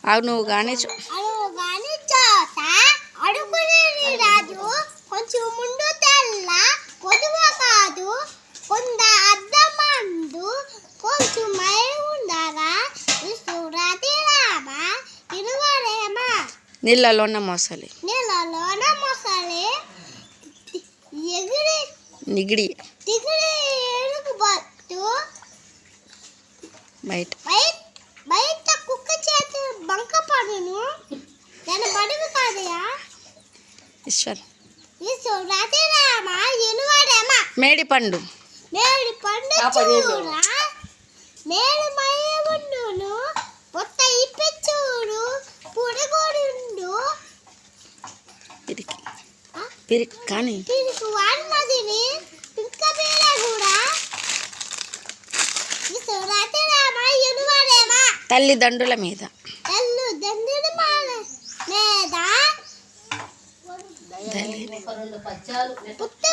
నువ్వు కానీ రాజు కొంచెం ముందు తెల్ల కొదువ కాదు కొంద అద్దమందు కొంచెం మై ఉండగా విష్ణురాతి రామ తిరువరేమ నీళ్ళలోన మొసలి ఎగిరి నిగిడి ఎరుగు బట్టు బయట కుక్క చేతి బంక పడును దాని బడుగు కాదయా ఈశ్వర్ రాతి రామ ఎనువాడేమ మేడి పండు చూడా మేలు మయ ఉండును పొట్ట ఇప్పి చూడు పుడగొడుండు పిరికి కానీ దీనికి వాడినదిని ఇంకా పేర కూడా రాతి రామ ఎనువాడేమ తల్లిదండ్రుల మీద పుట్టు